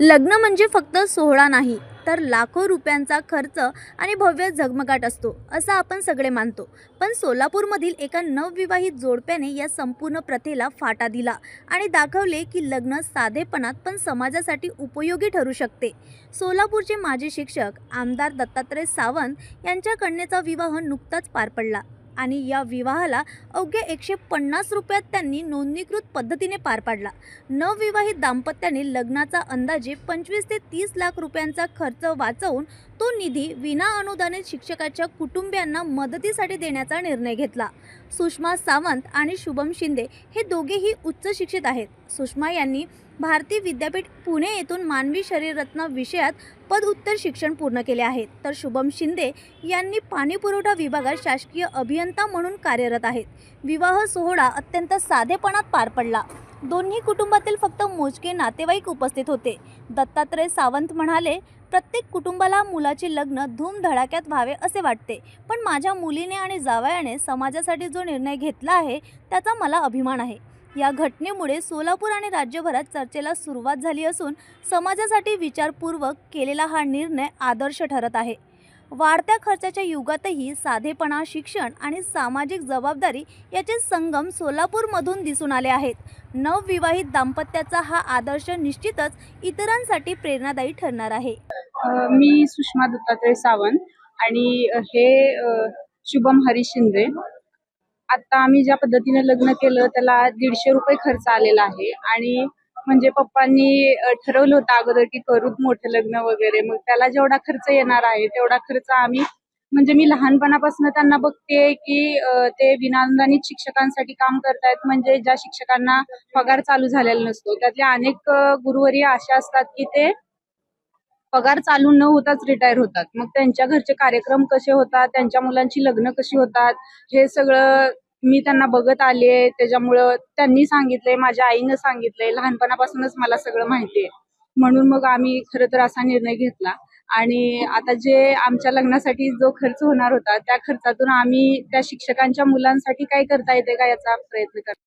लग्न म्हणजे फक्त सोहळा नाही, तर लाखो रुपयांचा खर्च आणि भव्य झगमगाट असतो असं आपण सगळे मानतो. पण सोलापूरमधील एका नवविवाहित जोडप्याने या संपूर्ण प्रथेला फाटा दिला आणि दाखवले की लग्न साधेपणात पण समाजासाठी उपयोगी ठरू शकते. सोलापूरचे माजी शिक्षक आमदार दत्तात्रय सावंत यांच्या कन्येचा विवाह नुकताच पार पडला आणि या विवाहाला अवघ्या 150 रुपयात त्यांनी नोंदणीकृत पद्धतीने पार पाडला. नवविवाहित दाम्पत्याने लग्नाचा अंदाजे 25 ते 30 लाख रुपयांचा खर्च वाचवून तो निधी विना अनुदानित शिक्षकाच्या कुटुंबियांना मदतीसाठी देण्याचा निर्णय घेतला. सुषमा सावंत आणि शुभम शिंदे हे दोघेही उच्च शिक्षित आहेत. सुषमा यांनी भारतीय विद्यापीठ पुणे येथून मानवी शरीररत्न विषयात पदव्युत्तर शिक्षण पूर्ण केले आहे, तर शुभम शिंदे यांनी पाणीपुरवठा विभागात शासकीय अभियंता म्हणून कार्यरत आहेत. विवाह सोहळा अत्यंत साधेपणात पार पडला. दोन्ही कुटुंबातील फक्त मोजके नातेवाईक उपस्थित होते. दत्तात्रय सावंत म्हणाले, प्रत्येक कुटुंबाला मुलाचे लग्न धूमधडाक्यात व्हावे असे वाटते, पण माझ्या मुलीने आणि जावयाने समाजासाठी जो निर्णय घेतला आहे त्याचा मला अभिमान आहे. या घटनेमुळे सोलापूर आणि राज्यभरात चर्चेला सुरुवात झाली असून समाजासाठी विचारपूर्वक केलेला हा निर्णय आदर्श ठरत आहे. वाढत्या खर्चाच्या युगातही साधेपणा, शिक्षण आणि सामाजिक जबाबदारी याचे संगम सोलापूरमधून दिसून आले आहेत. नवविवाहित दाम्पत्याचा हा आदर्श निश्चितच इतरांसाठी प्रेरणादायी ठरणार आहे. मी सुषमा दत्तात्रय सावंत आणि हे शुभम हरीश शिंदे. आता आम्ही ज्या पद्धतीने लग्न केलं त्याला 150 रुपये खर्च आलेला आहे आणि म्हणजे पप्पांनी ठरवलं होतं अगोदर की करूत मोठं लग्न वगैरे, मग त्याला जेवढा खर्च येणार आहे तेवढा खर्च आम्ही म्हणजे मी लहानपणापासून त्यांना बघते की ते विनाअनुदानित शिक्षकांसाठी काम करतायत. म्हणजे ज्या शिक्षकांना पगार चालू झालेला नसतो त्यातले अनेक गुरुवर्य असे असतात की ते पगार चालू न होताच रिटायर होतात. मग त्यांच्या घरचे कार्यक्रम कसे होतात, त्यांच्या मुलांची लग्न कशी होतात, हे सगळं मी त्यांना बघत आले. त्याच्यामुळं त्यांनी सांगितलंय, माझ्या आईनं सांगितलंय, लहानपणापासूनच मला सगळं माहितीये. म्हणून मग आम्ही खरं तर असा निर्णय घेतला आणि आता जे आमच्या लग्नासाठी जो खर्च होणार होता त्या खर्चातून आम्ही त्या शिक्षकांच्या मुलांसाठी काय करता येते का याचा प्रयत्न करतो.